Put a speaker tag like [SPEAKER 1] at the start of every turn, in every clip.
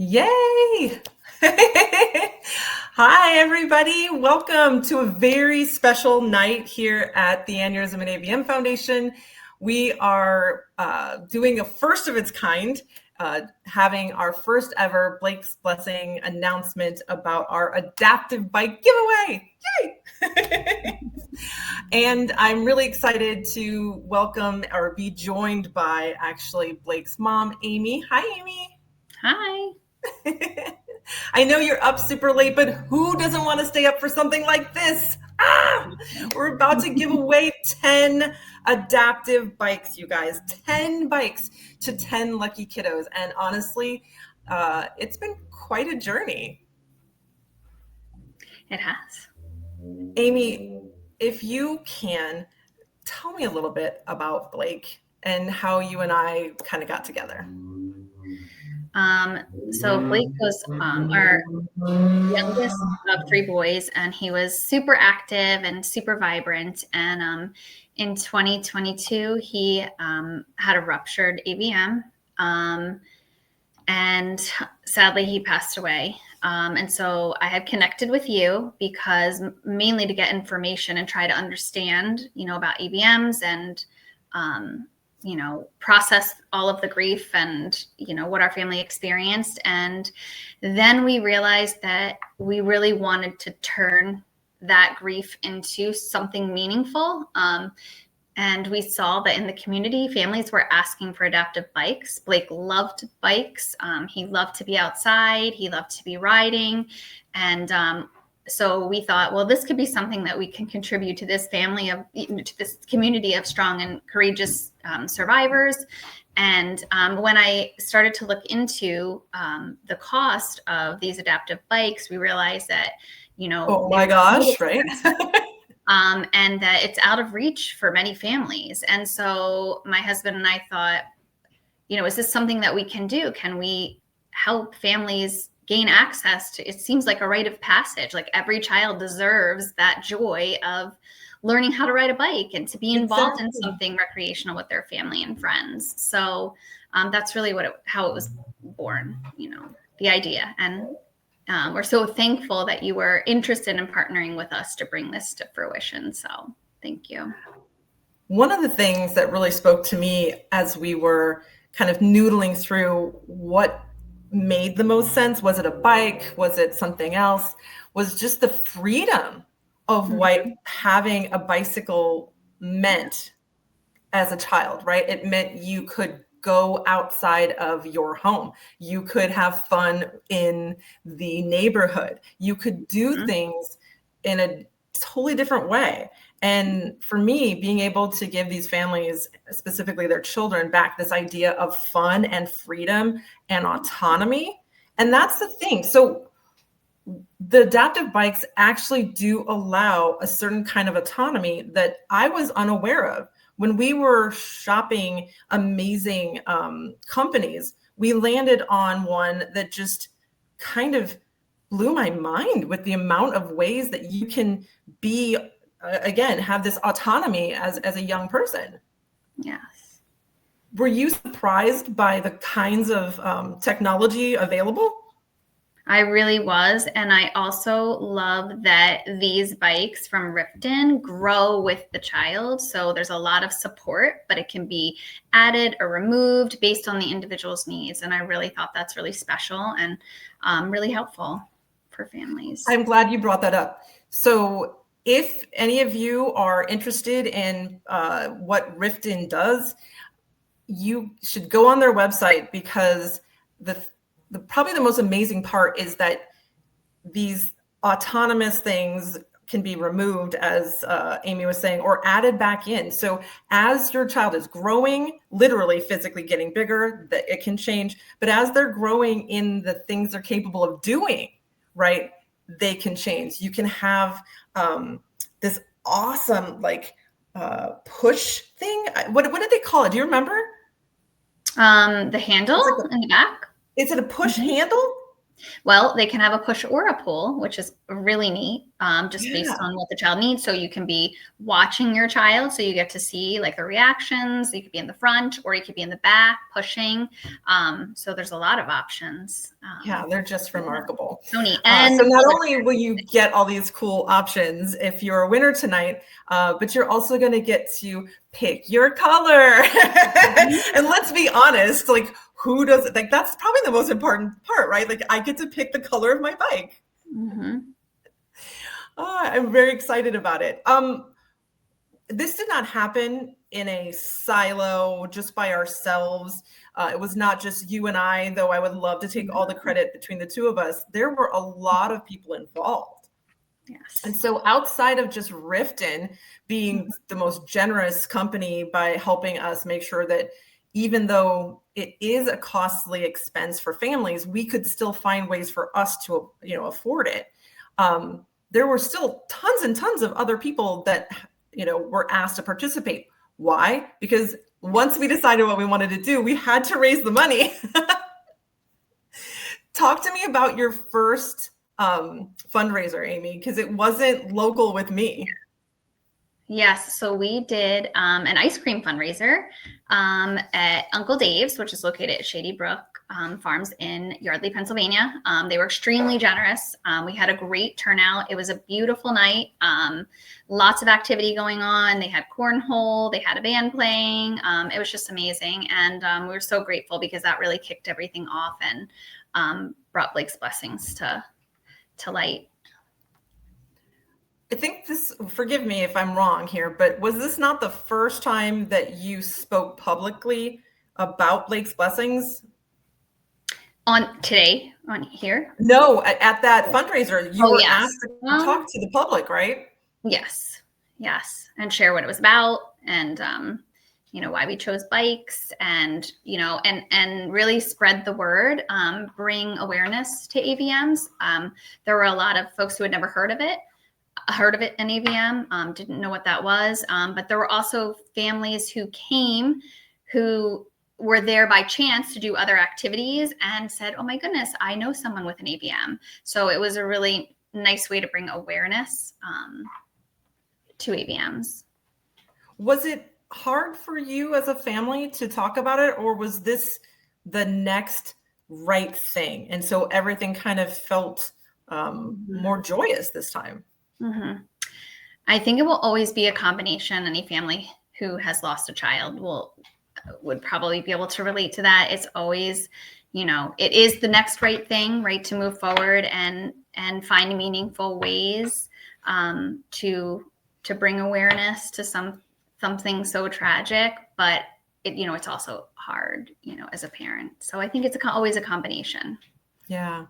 [SPEAKER 1] Yay! Hi, everybody. Welcome to a very special night here at the Aneurysm and AVM Foundation. We are doing a first of its kind, having our first ever Blake's Blessing announcement about our adaptive bike giveaway. Yay! And I'm really excited to welcome or be joined by actually Blake's mom, Amy. Hi, Amy.
[SPEAKER 2] Hi.
[SPEAKER 1] I know you're up super late, but who doesn't want to stay up for something like this? We're about to give away 10 adaptive bikes, you guys. 10 bikes to 10 lucky kiddos. And honestly, it's been quite a journey.
[SPEAKER 2] It has.
[SPEAKER 1] Amy, if you can, tell me a little bit about Blake and how you and I kind of got together.
[SPEAKER 2] So Blake was our youngest of three boys, and he was super active and super vibrant. And in 2022, he had a ruptured AVM, and sadly, he passed away. And so I had connected with you because mainly to get information and try to understand, about AVMs and process all of the grief and, what our family experienced. And then we realized that we really wanted to turn that grief into something meaningful. And we saw that in the community, families were asking for adaptive bikes. Blake loved bikes. He loved to be outside. He loved to be riding. And so we thought, well, this could be something that we can contribute to this family to this community of strong and courageous survivors. And when I started to look into the cost of these adaptive bikes, we realized that,
[SPEAKER 1] oh my gosh, right?
[SPEAKER 2] And that it's out of reach for many families. And so my husband and I thought, is this something that we can do? Can we help families gain access to? It seems like a rite of passage. Like every child deserves that joy of learning how to ride a bike and to be involved in something recreational with their family and friends. So that's really how it was born, the idea. And we're so thankful that you were interested in partnering with us to bring this to fruition. So thank you.
[SPEAKER 1] One of the things that really spoke to me as we were kind of noodling through what made the most sense, was it a bike, was it something else, was just the freedom of what having a bicycle meant as a child, right? It meant you could go outside of your home. You could have fun in the neighborhood. You could do things in a totally different way. And for me, being able to give these families, specifically their children, back this idea of fun and freedom and autonomy. And that's the thing. So the adaptive bikes actually do allow a certain kind of autonomy that I was unaware of. When we were shopping amazing companies, we landed on one that just kind of blew my mind with the amount of ways that you can be, again, have this autonomy as a young person.
[SPEAKER 2] Yes.
[SPEAKER 1] Were you surprised by the kinds of technology available?
[SPEAKER 2] I really was. And I also love that these bikes from Riften grow with the child. So there's a lot of support, but it can be added or removed based on the individual's needs. And I really thought that's really special and really helpful for families.
[SPEAKER 1] I'm glad you brought that up. So if any of you are interested in what Riften does, you should go on their website, because probably the most amazing part is that these autonomous things can be removed, as Amy was saying, or added back in. So as your child is growing, literally physically getting bigger, that it can change. But as they're growing in the things they're capable of doing, right, they can change. You can have this awesome push thing. What did they call it? Do you remember?
[SPEAKER 2] The handle in the back.
[SPEAKER 1] Is it a push handle?
[SPEAKER 2] Well, they can have a push or a pull, which is really neat, just based
[SPEAKER 1] Yeah.
[SPEAKER 2] on what the child needs. So you can be watching your child, so you get to see like the reactions. You could be in the front, or you could be in the back pushing. So there's a lot of options.
[SPEAKER 1] Yeah, they're just remarkable.
[SPEAKER 2] So neat.
[SPEAKER 1] So
[SPEAKER 2] And
[SPEAKER 1] not only will you get all these cool options if you're a winner tonight, but you're also going to get to pick your color. And let's be honest, like, who does it? Like, that's probably the most important part, right? Like, I get to pick the color of my bike. I'm very excited about it. This did not happen in a silo just by ourselves. It was not just you and I, though I would love to take all the credit between the two of us. There were a lot of people involved.
[SPEAKER 2] Yes.
[SPEAKER 1] And so outside of just Riften being the most generous company by helping us make sure that even though it is a costly expense for families, we could still find ways for us to, afford it. There were still tons and tons of other people that, were asked to participate. Why? Because once we decided what we wanted to do, we had to raise the money. Talk to me about your first fundraiser, Amy, because it wasn't local with me.
[SPEAKER 2] Yes, so we did an ice cream fundraiser at Uncle Dave's, which is located at Shady Brook Farms in Yardley, Pennsylvania. They were extremely generous. We had a great turnout. It was a beautiful night. Lots of activity going on. They had cornhole. They had a band playing. It was just amazing. And we were so grateful because that really kicked everything off and brought Blake's blessings to light.
[SPEAKER 1] I think forgive me if I'm wrong here, but was this not the first time that you spoke publicly about Blake's blessings?
[SPEAKER 2] On here?
[SPEAKER 1] No, at that fundraiser, you were asked to talk to the public, right?
[SPEAKER 2] Yes. And share what it was about and, why we chose bikes and, and really spread the word, bring awareness to AVMs. There were a lot of folks who had never heard of it in AVM, didn't know what that was. But there were also families who came who were there by chance to do other activities and said, oh my goodness, I know someone with an AVM. So it was a really nice way to bring awareness to AVMs.
[SPEAKER 1] Was it hard for you as a family to talk about it, or was this the next right thing? And so everything kind of felt more joyous this time.
[SPEAKER 2] Mm-hmm. I think it will always be a combination. Any family who has lost a child would probably be able to relate to that. It's always, it is the next right thing, right, to move forward and find meaningful ways to bring awareness to something so tragic. But it's also hard, as a parent. So I think it's always a combination.
[SPEAKER 1] Yeah,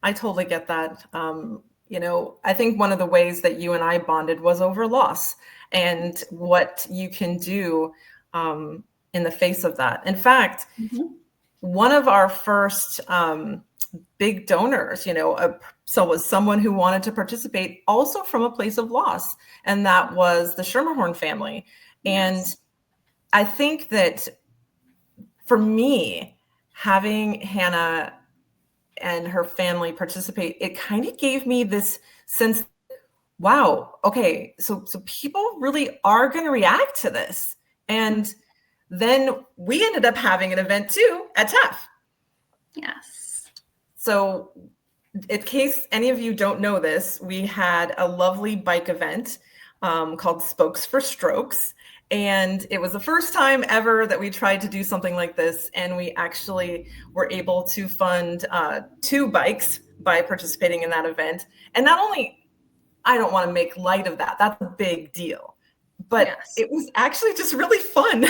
[SPEAKER 1] I totally get that. I think one of the ways that you and I bonded was over loss and what you can do in the face of that. In fact, one of our first big donors, was someone who wanted to participate also from a place of loss, and that was the Schermerhorn family. And I think that for me, having Hannah and her family participate, it kind of gave me this sense, wow, okay, so people really are going to react to this. And then we ended up having an event too at TAAF.
[SPEAKER 2] Yes.
[SPEAKER 1] So in case any of you don't know this, we had a lovely bike event called Spokes for Strokes. And it was the first time ever that we tried to do something like this. And we actually were able to fund 2 bikes by participating in that event. And not only, I don't want to make light of that, that's a big deal, but It was actually just really fun.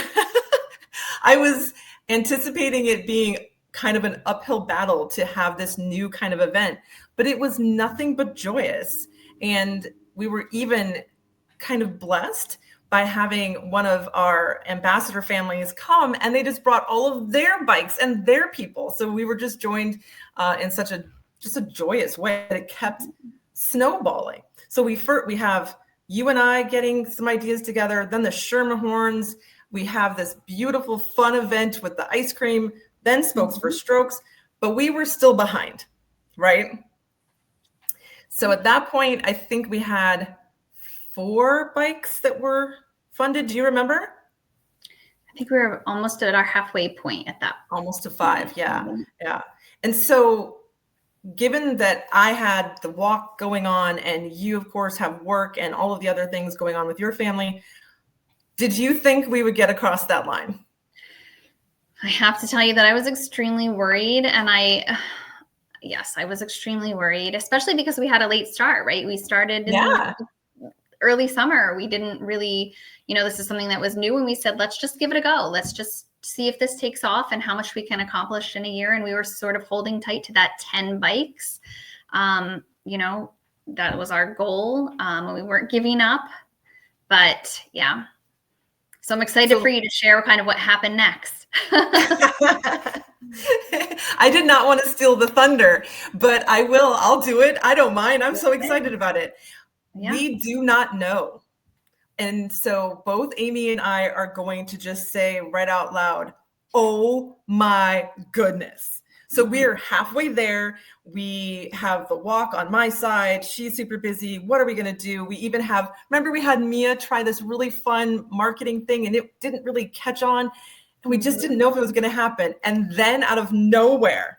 [SPEAKER 1] I was anticipating it being kind of an uphill battle to have this new kind of event, but it was nothing but joyous. And we were even kind of blessed by having one of our ambassador families come, and they just brought all of their bikes and their people. So we were just joined in such a joyous way that it kept snowballing. So we have you and I getting some ideas together, then the Schermerhorns, we have this beautiful fun event with the ice cream, then Spokes for Strokes, but we were still behind. right? So at that point, I think we had 4 bikes that were funded. Do you remember?
[SPEAKER 2] I think we were almost at our halfway point at that.
[SPEAKER 1] Almost to 5, yeah. Yeah. And so given that I had the walk going on and you, of course, have work and all of the other things going on with your family, did you think we would get across that line?
[SPEAKER 2] I have to tell you that I was extremely worried, and yes, I was extremely worried, especially because we had a late start, right? We started in early summer. We didn't really, this is something that was new, and we said, let's just give it a go. Let's just see if this takes off and how much we can accomplish in a year. And we were sort of holding tight to that 10 bikes. That was our goal. We weren't giving up, but yeah. So I'm excited for you to share kind of what happened next.
[SPEAKER 1] I did not want to steal the thunder, but I will. I'll do it. I don't mind. I'm so excited about it. Yeah. We do not know. And so both Amy and I are going to just say right out loud, oh my goodness. So we're halfway there. We have the walk on my side. She's super busy. What are we going to do? We even have, remember we had Mia try this really fun marketing thing and it didn't really catch on. And we just didn't know if it was going to happen. And then out of nowhere,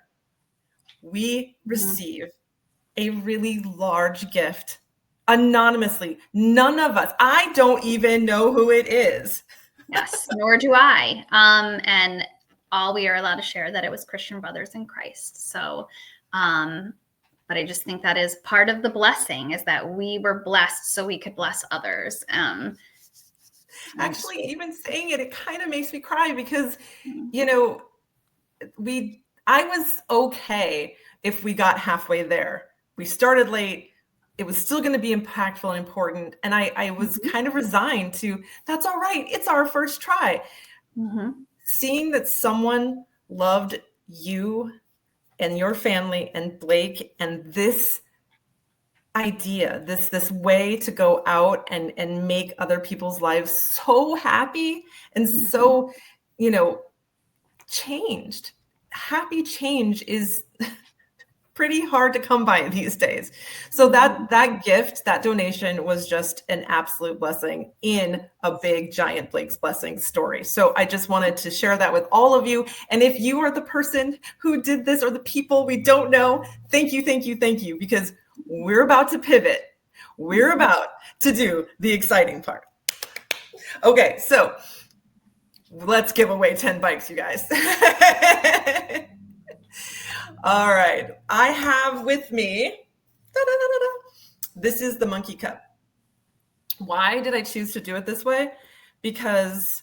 [SPEAKER 1] we receive a really large gift anonymously. None of us, I don't even know who it is.
[SPEAKER 2] Yes, nor do I. And all we are allowed to share that it was Christian Brothers in Christ. So, but I just think that is part of the blessing, is that we were blessed so we could bless others.
[SPEAKER 1] Actually, even saying it kind of makes me cry because, I was okay if we got halfway there. We started late. It was still going to be impactful and important. And I was kind of resigned to, that's all right. It's our first try. Seeing that someone loved you and your family and Blake and this idea, this way to go out and make other people's lives so happy and so, changed. Happy change is pretty hard to come by these days. So that gift, that donation was just an absolute blessing in a big, giant Blake's Blessing story. So I just wanted to share that with all of you. And if you are the person who did this or the people we don't know, thank you, thank you, thank you, because we're about to pivot. We're about to do the exciting part. Okay, so let's give away 10 bikes, you guys. All right, I have with me, this is the Monkey Cup. Why did I choose to do it this way? Because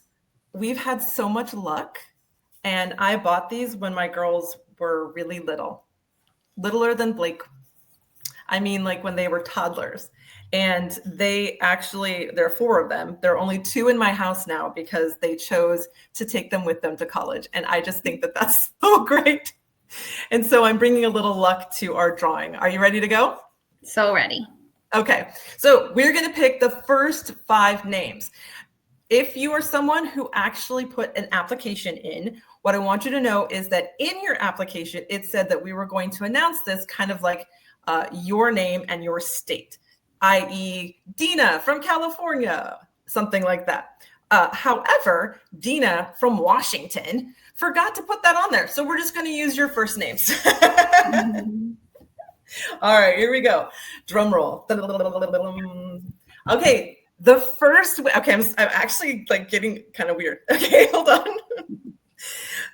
[SPEAKER 1] we've had so much luck, and I bought these when my girls were really little, littler than Blake. I mean, like when they were toddlers. And there are 4 of them. There are only 2 in my house now because they chose to take them with them to college. And I just think that that's so great. And so I'm bringing a little luck to our drawing. Are you ready to go?
[SPEAKER 2] So ready.
[SPEAKER 1] Okay. So we're going to pick the first 5 names. If you are someone who actually put an application in, what I want you to know is that in your application, it said that we were going to announce this kind of like your name and your state, i.e. Dina from California, something like that. However, Dina from Washington forgot to put that on there. So we're just going to use your first names. All right, here we go. Drum roll. Okay, I'm actually like getting kind of weird. Okay, hold on.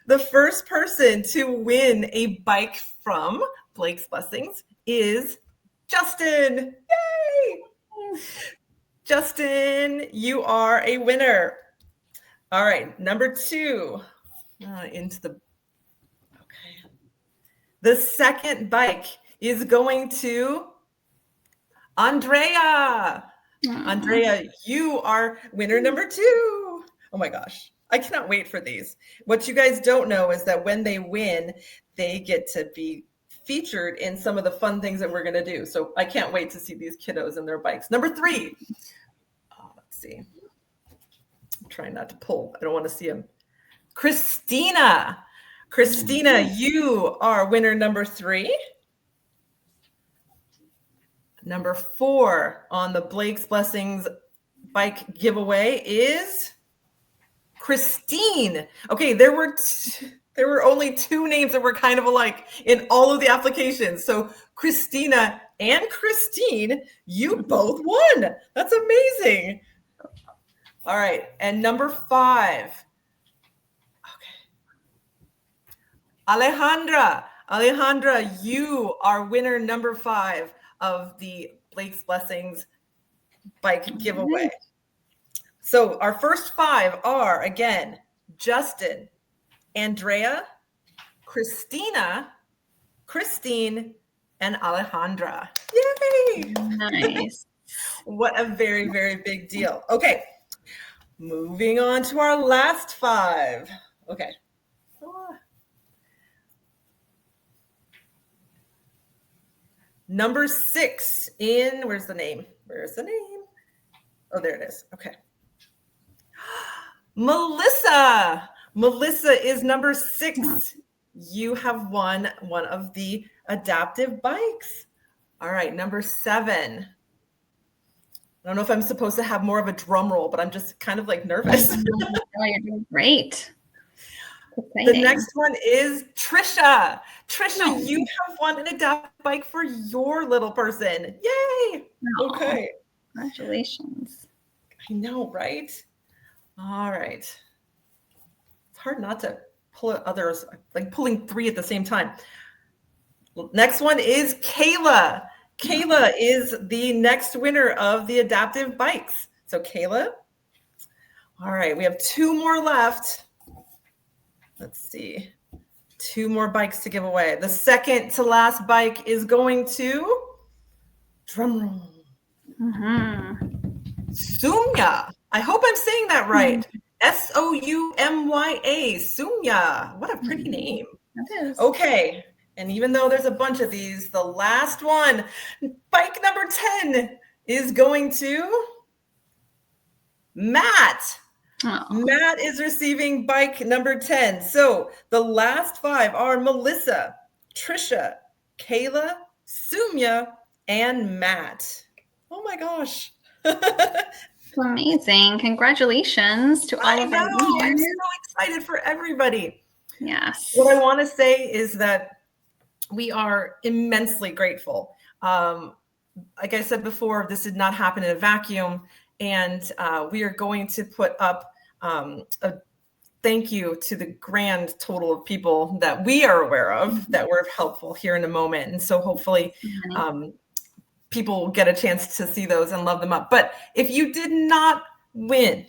[SPEAKER 1] The first person to win a bike from Blake's Blessings is Justin. Yay! Justin, you are a winner. All right, number 2. The second bike is going to Andrea. Andrea, you are winner number 2. Oh my gosh, I cannot wait for these. What you guys don't know is that when they win, they get to be featured in some of the fun things that we're going to do. So I can't wait to see these kiddos and their bikes. Number 3. Let's see. I'm trying not to pull. I don't want to see them. Christina. Christina, you are winner number 3. Number 4 on the Blake's Blessings bike giveaway is Christine. Okay, there were only 2 names that were kind of alike in all of the applications. So Christina and Christine, you both won. That's amazing. All right, and number 5. Okay. Alejandra, you are winner number 5 of the Blake's Blessings bike giveaway. So our first 5 are, again, Justin, Andrea, Christina, Christine, and Alejandra. Yay!
[SPEAKER 2] Nice.
[SPEAKER 1] What a very, very big deal. Okay, moving on to our last 5. Okay. Number 6 in, where's the name? Oh, there it is. Okay. Melissa is number 6. You have won one of the adaptive bikes. All right, number 7. I don't know if I'm supposed to have more of a drum roll, but I'm just kind of like nervous.
[SPEAKER 2] Oh, you're doing great.
[SPEAKER 1] The next one is Trisha. You have won an adaptive bike for your little person. Yay!
[SPEAKER 2] Oh,
[SPEAKER 1] okay.
[SPEAKER 2] Congratulations.
[SPEAKER 1] I know, right? All right. It's hard not to pull others, like pulling 3 at the same time. Next one is Kayla. Kayla is the next winner of the adaptive bikes. So Kayla. All right, we have 2 more left. Let's see. 2 more bikes to give away. The second to last bike is going to, drum roll, Soumya. I hope I'm saying that right. Soumya. Soumya. What a pretty name.
[SPEAKER 2] That is.
[SPEAKER 1] Okay. And even though there's a bunch of these, the last one, bike number 10, is going to Matt.
[SPEAKER 2] Oh.
[SPEAKER 1] Matt is receiving bike number 10. So the last 5 are Melissa, Trisha, Kayla, Soumya, and Matt. Oh my gosh.
[SPEAKER 2] It's amazing. Congratulations to all of our winners.
[SPEAKER 1] I'm so excited for everybody.
[SPEAKER 2] Yes.
[SPEAKER 1] What I want to say is that we are immensely grateful. Like I said before, this did not happen in a vacuum. And we are going to put up a thank you to the grand total of people that we are aware of that were helpful here in a moment. And so hopefully people will get a chance to see those and love them up. But if you did not win,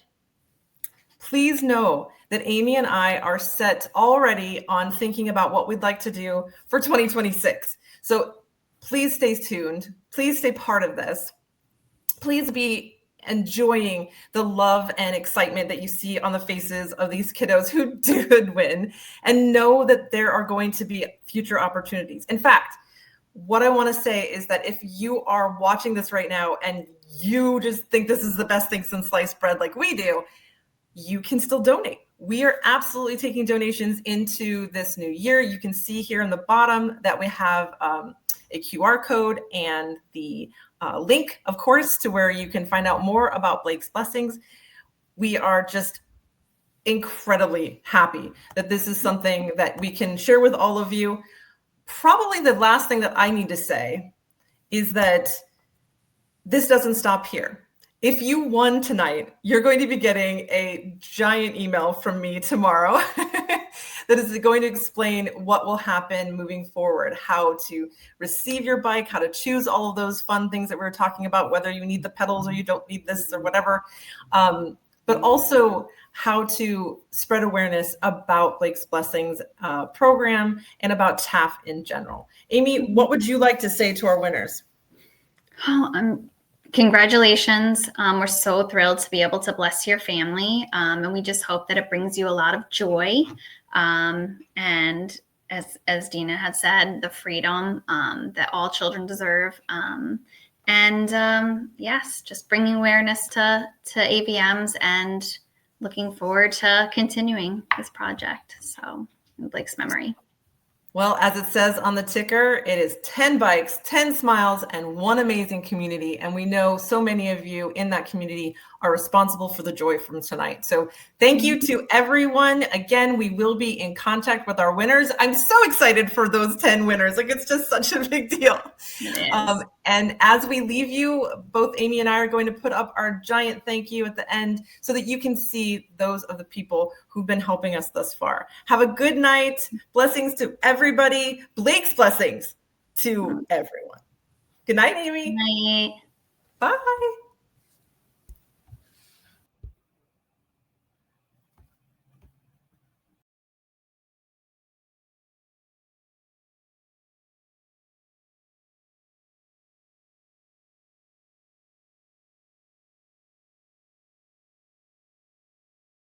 [SPEAKER 1] please know that Amy and I are set already on thinking about what we'd like to do for 2026. So please stay tuned. Please stay part of this. Please be enjoying the love and excitement that you see on the faces of these kiddos who did win, and know that there are going to be future opportunities. In fact, what I want to say is that if you are watching this right now and you just think this is the best thing since sliced bread like we do, you can still donate. We are absolutely taking donations into this new year. You can see here in the bottom that we have a QR code and the link, of course, to where you can find out more about Blake's Blessings. We are just incredibly happy that this is something that we can share with all of you. Probably the last thing that I need to say is that this doesn't stop here. If you won tonight, you're going to be getting a giant email from me tomorrow that is going to explain what will happen moving forward, how to receive your bike, how to choose all of those fun things that we were talking about, whether you need the pedals or you don't need this or whatever, but also how to spread awareness about Blake's Blessings program and about TAAF in general. Amy, what would you like to say to our winners?
[SPEAKER 2] Congratulations. We're so thrilled to be able to bless your family. And we just hope that it brings you a lot of joy. And as Dina had said, the freedom that all children deserve. Yes, just bringing awareness to AVMs and looking forward to continuing this project. So in Blake's memory.
[SPEAKER 1] Well, as it says on the ticker, it is 10 bikes, 10 smiles, and one amazing community. And we know so many of you in that community are responsible for the joy from tonight. So thank you to everyone. Again, we will be in contact with our winners. I'm so excited for those 10 winners. Like, it's just such a big deal. And as we leave you, both Amy and I are going to put up our giant thank you at the end so that you can see those of the people who've been helping us thus far. Have a good night. Blessings to everybody. Blake's blessings to everyone. Good night, Amy.
[SPEAKER 2] Good night.
[SPEAKER 1] Bye.